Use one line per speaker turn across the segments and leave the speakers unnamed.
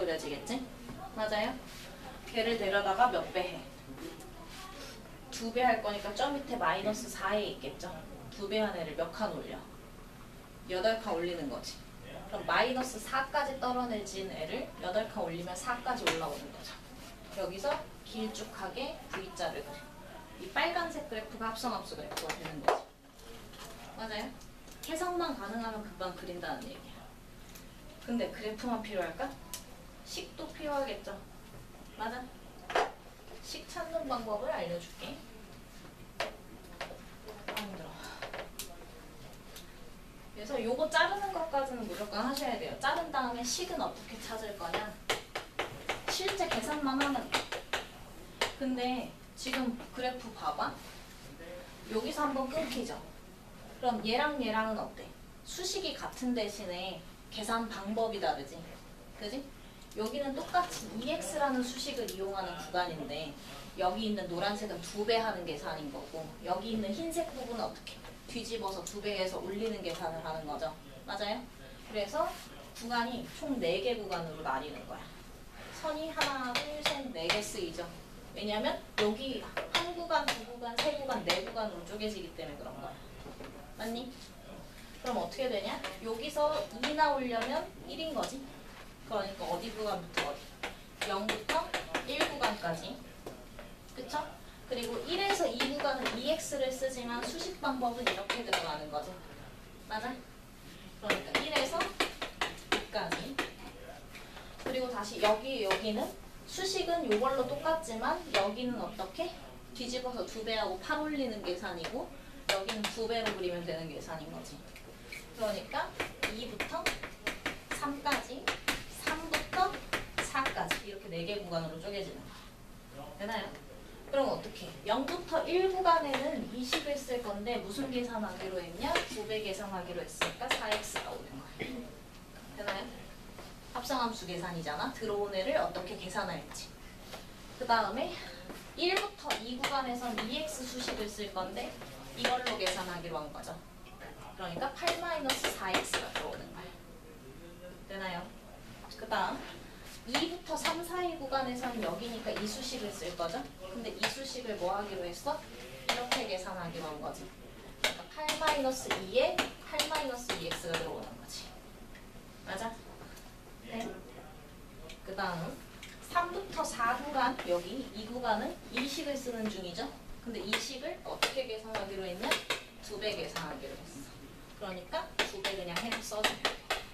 그려지겠지? 맞아요? 걔를 데려다가 몇 배 해? 2배 할 거니까 저 밑에 마이너스 4에 있겠죠? 2배 한 애를 몇 칸 올려? 8칸 올리는 거지. 그럼 마이너스 4까지 떨어내진 애를 8칸 올리면 4까지 올라오는 거죠. 여기서 길쭉하게 V자를 그려. 이 빨간색 그래프가 합성함수 그래프가 되는 거지. 맞아요? 해석만 가능하면 금방 그린다는 얘기야. 근데 그래프만 필요할까? 식도 필요하겠죠. 맞아? 식 찾는 방법을 알려줄게. 힘들어. 그래서 요거 자르는 것까지는 무조건 하셔야 돼요. 자른 다음에 식은 어떻게 찾을 거냐? 실제 계산만 하면 돼. 근데 지금 그래프 봐봐. 여기서 한번 끊기죠. 그럼 얘랑 얘랑은 어때? 수식이 같은 대신에 계산 방법이 다르지. 그지? 여기는 똑같이 EX라는 수식을 이용하는 구간인데 여기 있는 노란색은 2배 하는 계산인 거고 여기 있는 흰색 부분은 어떻게? 뒤집어서 2배에서 올리는 계산을 하는 거죠. 맞아요? 그래서 구간이 총 4개 구간으로 나뉘는 거야. 선이 하나, 둘, 셋, 4개 쓰이죠. 왜냐면 여기 한 구간, 2구간, 3구간, 4구간으로 쪼개지기 때문에 그런 거야. 맞니? 그럼 어떻게 되냐? 여기서 2 나오려면 1인 거지. 그러니까 어디 구간부터 어디? 0부터 1구간까지. 그쵸? 그리고 1에서 2구간은 EX를 쓰지만 수식 방법은 이렇게 들어가는 거지. 맞아? 그러니까 1에서 2까지. 그리고 다시 여기는 수식은 요걸로 똑같지만 여기는 어떻게? 뒤집어서 2배하고 8 올리는 계산이고 여기는 2배로 그리면 되는 계산인 거지. 그러니까 2부터 3까지 3부터 4까지 이렇게 4개 구간으로 쪼개지는 거야. 되나요? 그럼 어떻게? 0부터 1구간에는 이 식을 쓸 건데 무슨 계산하기로 했냐? 2배 계산하기로 했으니까 4x가 오는 거야. 되나요? 합성함수 계산이잖아. 들어온 애를 어떻게 계산할지. 그 다음에 1부터 2구간에선 2x 수식을 쓸 건데 이걸로 계산하기로 한 거죠. 그러니까 8-4x가 들어오는 거야. 되나요? 그 다음 2부터 3 사이 구간에서는 여기니까 이 수식을 쓸 거죠. 근데 이 수식을 뭐 하기로 했어? 이렇게 계산하기로 한 거지. 그러니까 8-2에 8-2x가 들어오는 거지. 맞아? 네. 그 다음 3부터 4 구간, 여기 이 구간은 이 식을 쓰는 중이죠. 근데 이 식을 어떻게 계산하기로 했냐? 2배 계산하기로 했어. 그러니까 2배 그냥 해 써줘요.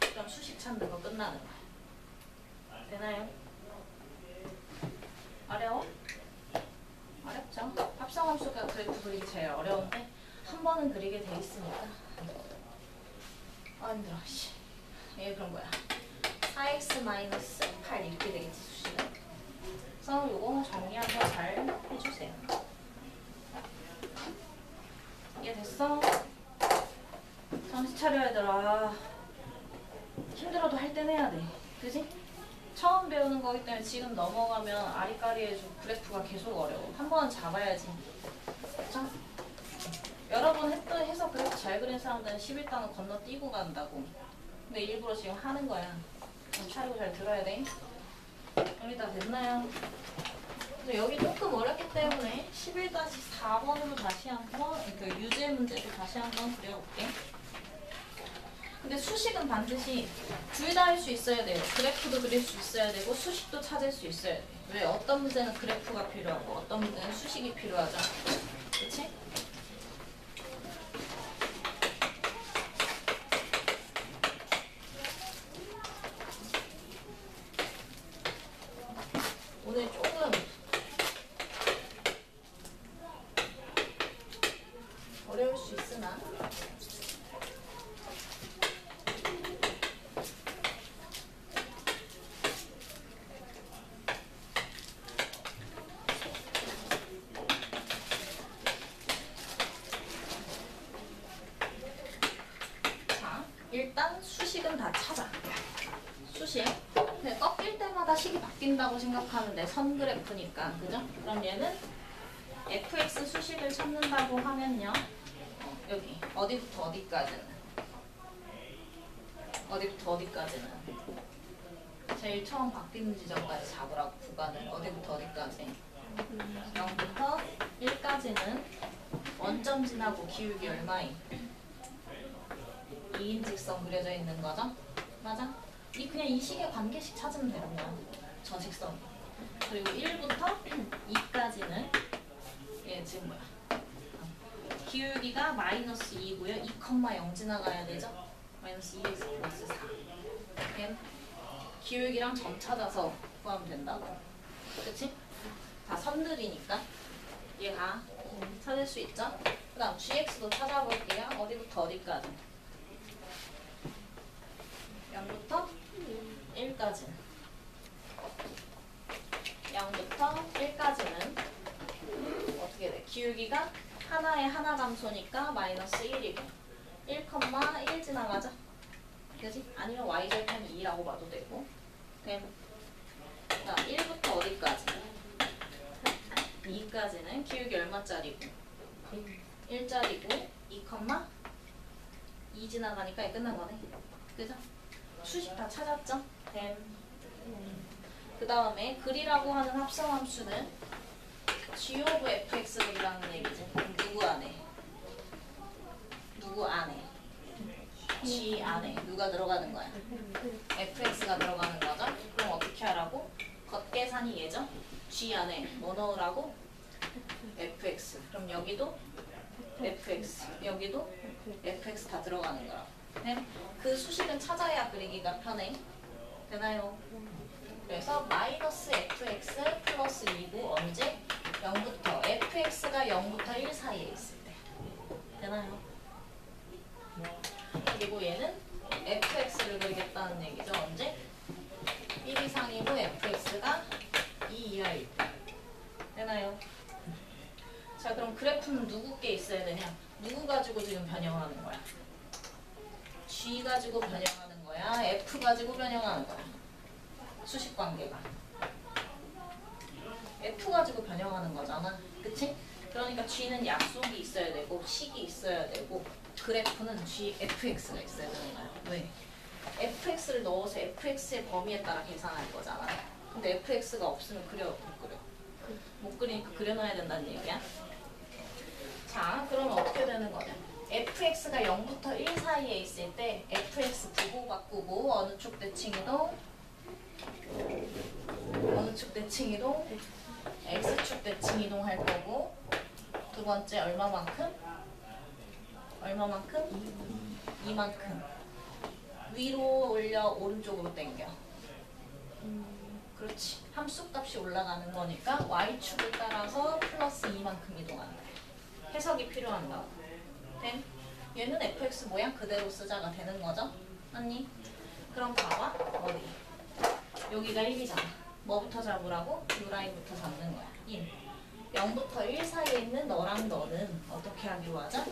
그럼 수식 찾는 거 끝나는 거야. 되나요? 어려워? 어렵죠? 합성함수가 그래프 그리기 제일 어려운데 한 번은 그리게 돼 있으니까. 아 힘들어. 얘 그런 거야. 4x-8 이렇게 되겠지 수식은. 그래서 요거 정리해서 잘 해주세요. 이해됐어? 정신 차려야 얘들아. 힘들어도 할 땐 해야 돼. 그지? 처음 배우는 거기 때문에 지금 넘어가면 아리까리에 좀 그래프가 계속 어려워. 한 번은 잡아야지. 그쵸? 여러 번 해서 그래프 잘 그린 사람들은 11단은 건너뛰고 간다고. 근데 일부러 지금 하는 거야. 차리고 잘 들어야 돼. 여기 다 됐나요? 근데 여기 조금 어렵기 때문에 11-4번으로 다시 한번 그 유제 문제도 다시 한번 그려볼게. 근데 수식은 반드시 둘 다 할 수 있어야 돼요. 그래프도 그릴 수 있어야 되고 수식도 찾을 수 있어야 돼. 왜? 어떤 문제는 그래프가 필요하고 어떤 문제는 수식이 필요하죠. 그치? 오늘 조금 어려울 수 있으나 일단 수식은 다 찾아. 수식. 근데 꺾일 때마다 식이 바뀐다고 생각하면 돼. 선 그래프니까. 그죠? 그럼 얘는 fx 수식을 찾는다고 하면요. 여기 어디부터 어디까지는? 어디부터 어디까지는? 제일 처음 바뀌는 지점까지 잡으라고 구간을. 어디부터 어디까지? 0부터 1까지는 원점 지나고 기울기 얼마임? 2인 직선 그려져 있는 거죠? 맞아? 그냥 이 식의 관계식 찾으면 되는 거야. 저 직선. 그리고 1부터 2까지는 얘 지금 뭐야? 기울기가 마이너스 2고요. 2,0 지나가야 되죠? 마이너스 2x 플러스 4. 기울기랑 점 찾아서 구하면 된다고. 그치? 다 선들이니까 얘가 찾을 수 있죠? 그 다음 gx도 찾아볼게요. 어디부터 어디까지? 0부터 1까지. 0부터 1까지는 어떻게 돼? 기울기가 하나에 하나 감소니까 마이너스 1이고 1,1 지나가죠? 그지? 아니면 y절편 2라고 봐도 되고. 자, 1부터 어디까지? 2까지는 기울기 얼마짜리고? 1짜리고 2,2 지나가니까 끝난 거네. 그죠? 수식 다 찾았죠? 그 다음에 글이라고 하는 합성함수는 g of fx이라는 얘기지. 그럼 누구 안에? 누구 안에? g 안에 누가 들어가는 거야? fx가 들어가는 거죠? 그럼 어떻게 하라고? 겉계산이 얘죠? g 안에 뭐 넣으라고? fx. 그럼 여기도 fx, 여기도 fx 다 들어가는 거라고. 네? 그 수식은 찾아야 그리기가 편해. 되나요? 그래서 마이너스 fx 플러스 2고 언제? 0부터 fx가 0부터 1 사이에 있을 때. 되나요? 그리고 얘는 fx를 그리겠다는 얘기죠. 언제? 1 이상이고 fx가 2 이하일 때. 되나요? 자, 그럼 그래프는 누구께 있어야 되냐? 누구 가지고 지금 변형하는 거야? g 가지고 변형하는 거야? f 가지고 변형하는 거야? 수식 관계가 f 가지고 변형하는 거잖아. 그치? 그러니까 g는 약속이 있어야 되고 식이 있어야 되고 그래프는 g, fx가 있어야 되는 거야. 왜? fx를 넣어서 fx의 범위에 따라 계산할 거잖아. 근데 fx가 없으면 그려? 못 그려? 못 그리니까 그려놔야 된다는 얘기야. 자, 그러면 어떻게 되는 거냐? fx가 0부터 1 사이에 있을 때 fx 부호 바꾸고 어느 쪽 대칭이동? 어느 축 대칭 이동? x축 대칭 이동할 거고 두 번째 얼마만큼? 얼마만큼? 이만큼 위로 올려 오른쪽으로 당겨. 그렇지. 함수값이 올라가는 거니까 y축을 따라서 플러스 이만큼 이동한다. 해석이 필요한다. 됨? 얘는 fx 모양 그대로 쓰자가 되는 거죠? 맞니? 그럼 봐봐. 어디? 여기가 1이잖아. 뭐부터 잡으라고? 이 라인부터 잡는 거야. 1. 0부터 1 사이에 있는 너랑 너는 어떻게 하기로 하자?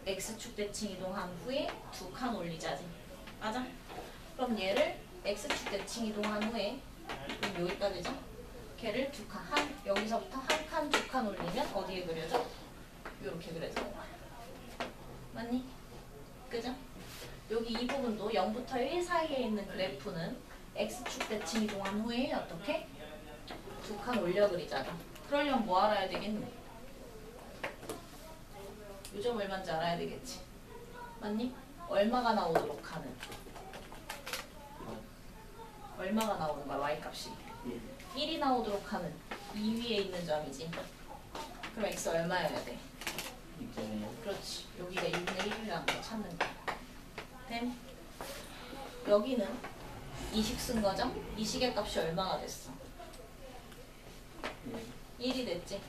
x축 대칭 이동한 후에 2칸 올리자지. 맞아? 그럼 얘를 x축 대칭 이동한 후에 그럼 여기까지죠? 걔를 2칸, 여기서부터 한 칸, 2칸 올리면 어디에 그려져? 이렇게 그려지는 거야. 맞니? 그죠? 여기 이 부분도 0부터 1 사이에 있는 그래프는 x축 대칭 이동한 후에 어떻게? 2칸 올려 그리잖아. 그러려면 뭐 알아야 되겠니? 요점 얼마인지 알아야 되겠지. 맞니? 얼마가 나오도록 하는. 얼마가 나오는 거야, y값이. 1이 나오도록 하는 2 위에 있는 점이지. 그럼 x 얼마여야 돼? 그렇지. 여기가 2분의 1이라는 거 찾는 거야. 됨? 여기는 이 식 쓴 거죠? 이 식의 값이 얼마가 됐어? 1이 됐지?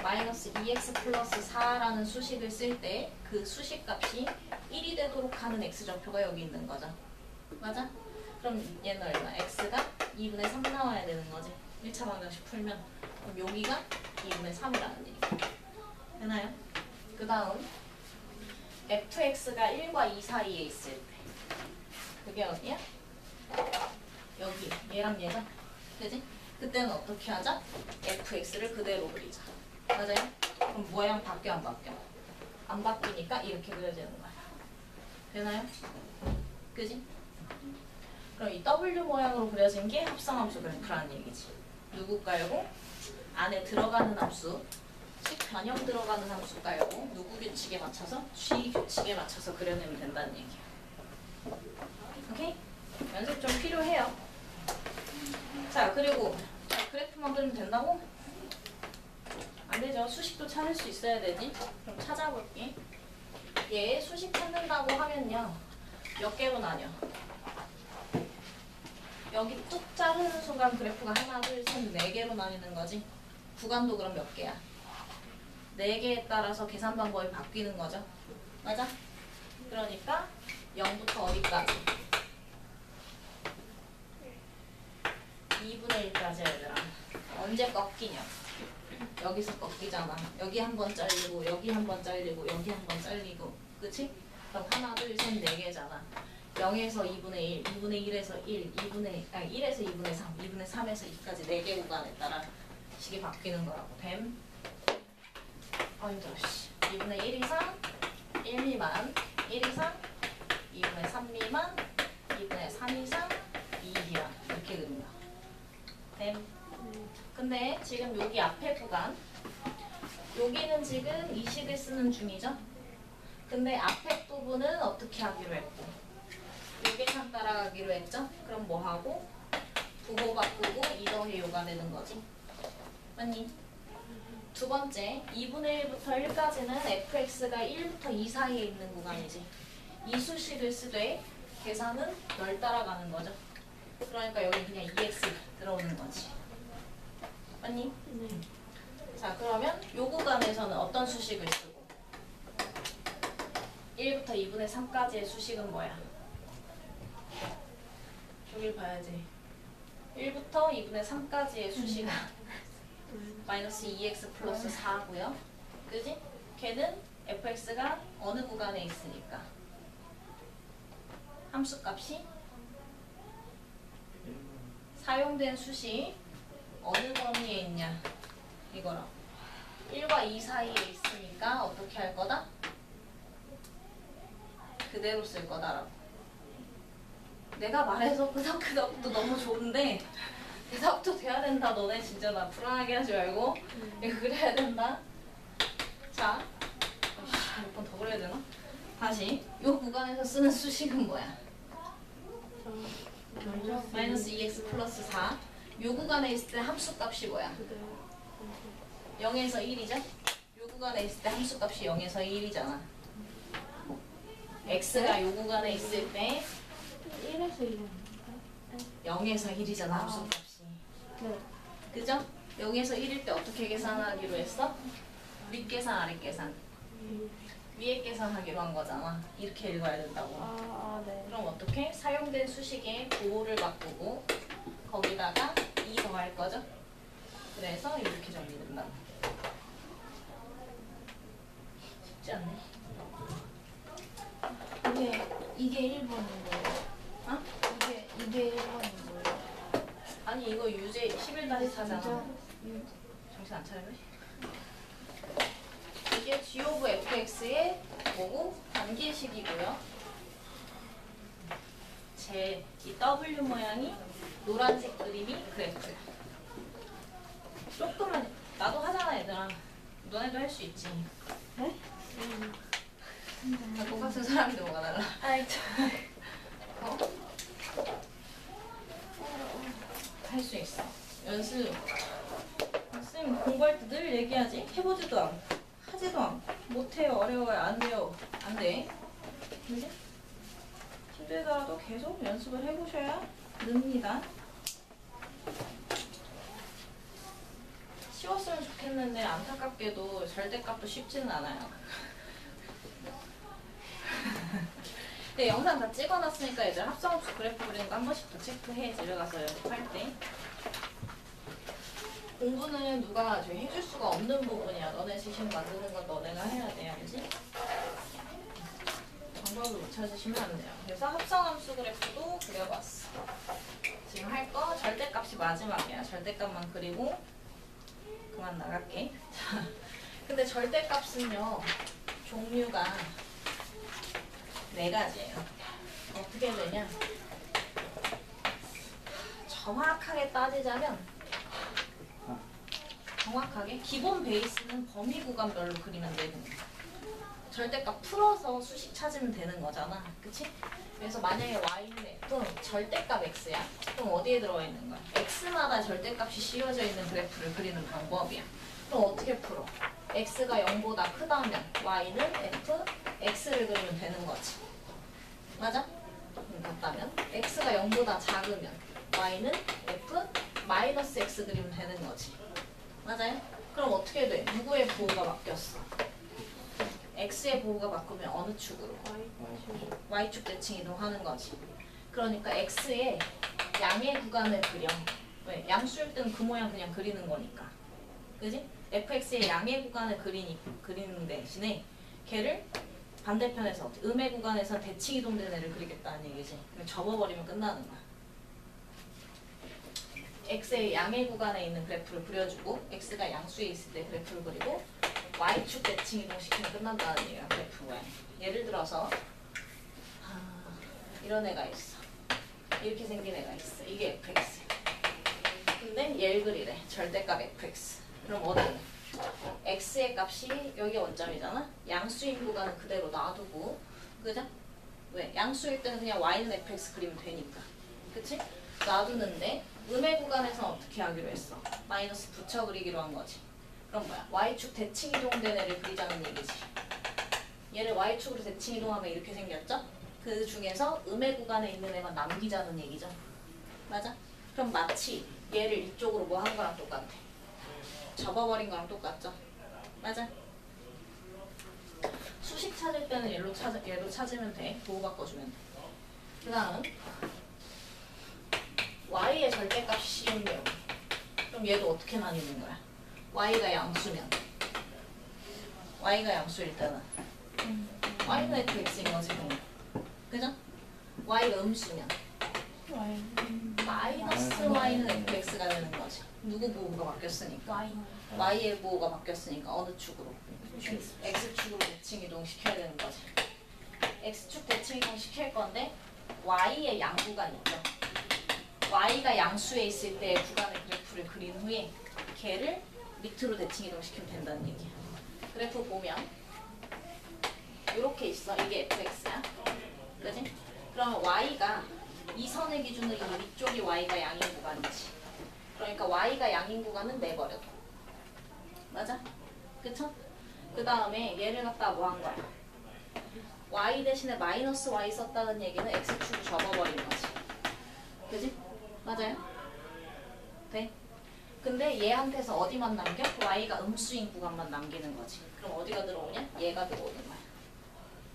마이너스 2x 플러스 4라는 수식을 쓸 때 그 수식 값이 1이 되도록 하는 x좌표가 여기 있는 거죠. 맞아? 그럼 얘는 얼마? x가 2분의 3 나와야 되는 거지. 1차 방정식 풀면. 그럼 여기가 2분의 3이라는 얘기. 되나요? 그 다음 fx가 1과 2 사이에 있을 때 그게 어디야? 여기. 얘랑 얘가. 그지? 그때는 어떻게 하자? fx를 그대로 그리자. 맞아요? 그럼 모양 바뀌어 안 바뀌어? 안 바뀌니까 이렇게 그려지는 거야. 되나요? 그지? 그럼 이 W 모양으로 그려진 게 합성함수 그래프라는 얘기지. 누구 깔고 안에 들어가는 함수, 식 변형 들어가는 함수 깔고 누구 규칙에 맞춰서? G 규칙에 맞춰서 그려내면 된다는 얘기야. 오케이? 연습 좀 필요해요. 자, 그리고 자, 그래프 만들면 된다고? 안 되죠. 수식도 찾을 수 있어야 되지. 그럼 찾아볼게. 얘 수식 찾는다고 하면요. 몇 개로 나뉘어? 여기 뚝 자르는 순간 그래프가 하나, 둘, 셋, 네 개로 나뉘는 거지. 구간도 그럼 몇 개야? 네 개에 따라서 계산 방법이 바뀌는 거죠. 맞아? 그러니까 0부터 어디까지? 2분의 1까지 얘들아. 언제 꺾이냐? 여기서 꺾이잖아. 여기 한 번 잘리고 여기 한 번 잘리고 여기 한 번 잘리고. 그치? 그럼 하나, 둘, 셋, 네 개잖아. 0에서 2분의 1, 2분의 1에서 1, 1에서 2분의 3, 2분의 3에서 2까지 4개 구간에 따라 식이 바뀌는 거라고. 됨. 힘들어. 2분의 1 이상, 1 미만, 1 이상, 2분의 3 미만, 2분의 3 이상, 2 이하. 이렇게 됩니다. 됨. 근데 지금 여기 앞에 구간, 여기는 지금 이 식을 쓰는 중이죠? 근데 앞에 부분은 어떻게 하기로 했고, 요 계산 따라가기로 했죠? 그럼 뭐 하고? 부호 바꾸고 2 더해 요가 되는 거지. 맞니? 두 번째, 2분의 1부터 1까지는 fx가 1부터 2 사이에 있는 구간이지. 이 수식을 쓰되 계산은 널 따라가는 거죠. 그러니까 여기 그냥 2x 들어오는 거지. 맞니?
네.
자, 그러면 요 구간에서는 어떤 수식을 쓰고? 1부터 2분의 3까지의 수식은 뭐야? 여길 봐야지. 1부터 2분의 3까지의 수식은 마이너스 2x 플러스 4고요. 그지? 걔는 fx가 어느 구간에 있으니까 함수값이 사용된 수식 어느 범위에 있냐 이거라. 1과 2 사이에 있으니까 어떻게 할 거다? 그대로 쓸 거다라고. 내가 말해서 끄덕끄덕도 너무 좋은데 대답도 돼야 된다. 너네 진짜 나 불안하게 하지 말고 이거 그래야 된다. 자, 몇 번 더 그래야 되나? 다시 이 구간에서 쓰는 수식은 뭐야? 마이너스 2x 플러스 4. 이 구간에 있을 때 함수값이 뭐야? 0에서 1이죠? 이 구간에 있을 때 함수값이 0에서 1이잖아. x가 이 구간에 있을 때
1에서 1은
0에서 1이잖아, 함수값이.
네.
그죠? 0에서 1일 때 어떻게 계산하기로 했어? 윗계산, 아랫계산. 위에 계산하기로 한 거잖아. 이렇게 읽어야 된다고.
네.
그럼 어떻게? 사용된 수식의 부호를 바꾸고 거기다가 2 더할 거죠? 그래서 이렇게 정리된다. 쉽지 않네.
이게 1번인 거예요?
어?
이게 1번인 거예요?
아니 이거 유제 11-4잖아.
진짜?
정신 안 차리네. 이게 g of fx의 뭐고? 관계식이고요. 이 W 모양이 노란색 그림이 그래프야. 조금만 나도 하잖아 얘들아. 너네도 할 수 있지.
네?
다 똑같은 사람인데 뭐가 달라?
아이 참.
어? 할 수 있어. 연습. 쌤 공부할 때 늘 얘기하지. 해보지도 않고 하지도 않고 못해요. 어려워요. 안 돼요. 안 돼. 그지? 힘들더라도 계속 연습을 해보셔야 늡니다. 쉬웠으면 좋겠는데 안타깝게도 절대값도 쉽지는 않아요. 근데 영상 다 찍어놨으니까 얘들 합성함수 그래프 그리는 거 한 번씩 더 체크해. 집에 가서 연습할 때. 공부는 누가 해줄 수가 없는 부분이야. 너네 지식 만드는 건 너네가 해야 돼. 알지? 방법을 못 찾으시면 안 돼요. 그래서 합성함수 그래프도 그려봤어. 지금 할 거 절대값이 마지막이야. 절대값만 그리고 그만 나갈게. 자, 근데 절대값은요 종류가 4가지예요. 어떻게 되냐? 정확하게 따지자면 정확하게 기본 베이스는 범위 구간별로 그리면 되는 거야. 절대값 풀어서 수식 찾으면 되는 거잖아. 그치? 그래서 만약에 y는 f 절대값 x야. 그럼 어디에 들어가 있는 거야? x마다 절대값이 씌워져 있는 그래프를 그리는 방법이야. 그럼 어떻게 풀어? x가 0보다 크다면 y는 f, x를 그리면 되는 거지. 맞아? 같다면 x가 0보다 작으면 y는 f, 마이너스 x 그리면 되는 거지. 맞아요? 그럼 어떻게 돼? 누구의 보호가 바뀌었어? x의 보호가 바꾸면 어느 축으로? y축 대칭 이동하는 거지. 그러니까 x의 양의 구간을 그려. 왜? 양수일 때는 그 모양 그냥 그리는 거니까. 그지? fx의 양의 구간을 그리는 대신에 걔를 반대편에서 음의 구간에서 대칭 이동된 애를 그리겠다는 얘기지. 그냥 접어버리면 끝나는 거야. x의 양의 구간에 있는 그래프를 그려주고 x가 양수에 있을 때 그래프를 그리고 y축 대칭 이동시키면 끝난다는 얘기야. 그래프 y. 예를 들어서 이런 애가 있어. 이렇게 생긴 애가 있어. 이게 fx. 근데 얘를 그리래. 절대값 fx. 그럼 어디? x의 값이 여기 원점이잖아. 양수인 구간은 그대로 놔두고, 그죠? 왜? 양수일 때는 그냥 y는 fx 그리면 되니까. 그치? 놔두는데 음의 구간에서 어떻게 하기로 했어? 마이너스 붙여 그리기로 한 거지. 그럼 뭐야? y축 대칭 이동된 애를 그리자는 얘기지. 얘를 y축으로 대칭 이동하면 이렇게 생겼죠? 그 중에서 음의 구간에 있는 애만 남기자는 얘기죠. 맞아? 그럼 마치 얘를 이쪽으로 뭐 한 거랑 똑같아. 접어버린 거랑 똑같죠? 맞아? 수식 찾을 때는 얘로 찾으면 돼. 보호 바꿔주면 돼. 그 다음은 y의 절대값이 씌운 경우. 그럼 얘도 어떻게 나뉘는 거야? y가 양수면 y가 양수일 때는 y는 fx인 거지. 그죠? y가 음수면 마이너스 y는 fx가 되는 거지. 누구 보호가 바뀌었으니까? y의 보호가 바뀌었으니까 어느 축으로? x축으로 대칭 이동시켜야 되는 거지. x축 대칭 이동시킬 건데 y의 양구간 있죠. y가 양수에 있을 때 구간의 그래프를 그린 후에 걔를 밑으로 대칭 이동시키면 된다는 얘기야. 그래프 보면 이렇게 있어. 이게 fx야. 그지? 그러면 y가 이 선의 기준으로 이 위쪽이 y가 양인 구간이지. 그러니까 y가 양인 구간은 내버려둬. 맞아? 그쵸? 그 다음에 얘를 갖다 뭐 한 거야? y 대신에 마이너스 y 썼다는 얘기는 x축으로 접어버리는 거지. 그지? 맞아요? 돼? 근데 얘한테서 어디만 남겨? y가 음수인 구간만 남기는 거지. 그럼 어디가 들어오냐? 얘가 들어오는 거야.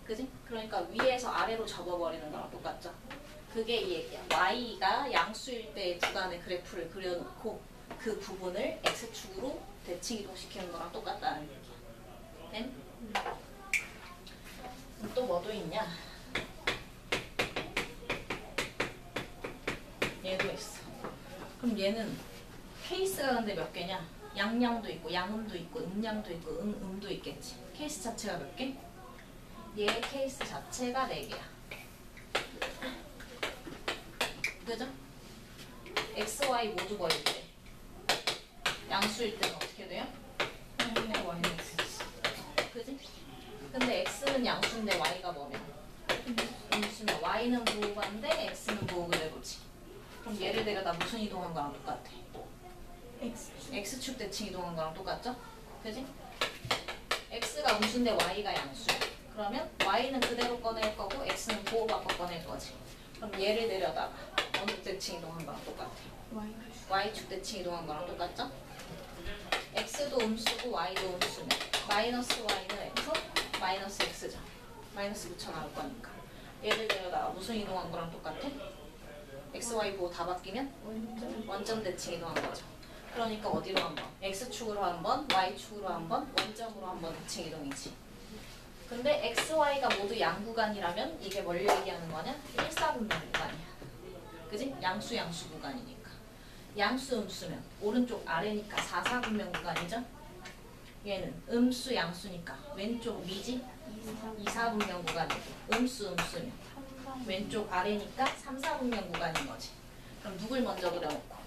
그지? 그러니까 위에서 아래로 접어버리는 거랑 똑같죠? 그게 이 얘기야. y가 양수일 때의 구간의 그래프를 그려놓고 그 부분을 x축으로 대칭 이동시키는 거랑 똑같다는 얘기야. 네? 또 뭐도 있냐? 얘도 있어. 그럼 얘는 케이스가 근데 몇 개냐? 양량도 있고 양음도 있고 음량도 있고 음도 있겠지. 케이스 자체가 몇 개? 얘 케이스 자체가 4개야. 그죠? x, y 모두 버릴 때 양수일 때는 어떻게 돼요? y는 x. 그지? 근데 x는 양수인데 y가 뭐면? 음수면 y는 보호관인데 x는 보호 그대로지. 그럼 얘를 데려다 무슨 이동한 거랑 똑같아? x축 대칭 이동한 거랑 똑같죠? 그지? x가 음수인데 y가 양수야. 그러면 y는 그대로 꺼낼 거고 x는 보호 바꿔 꺼낼 거지. 그럼 얘를 데려다가 어느 대칭 이동한 거랑 똑같아? y축 대칭 이동한 거랑 똑같죠? x도 음수고 y도 음수면 마이너스 y는 x, 마이너스 x죠. 마이너스 붙여 나올 거니까. 얘를 데려다가 무슨 이동한 거랑 똑같아? x, y 보호 다 바뀌면 원점 대칭 이동한 거죠. 그러니까 어디로 한 번? x축으로 한 번, y축으로 한 번, 원점으로 한 번 대칭 이동이지. 근데 x, y가 모두 양구간이라면 이게 뭘 얘기하는 거냐? 1사분면 구간이야. 그지? 양수 구간이니까. 양수 음수면 오른쪽 아래니까 4사분면 구간이죠? 얘는 음수 양수니까 왼쪽 미지? 2사분면 구간이고 음수면 왼쪽 아래니까 3사분면 구간인 거지. 그럼 누굴 먼저 그려놓고?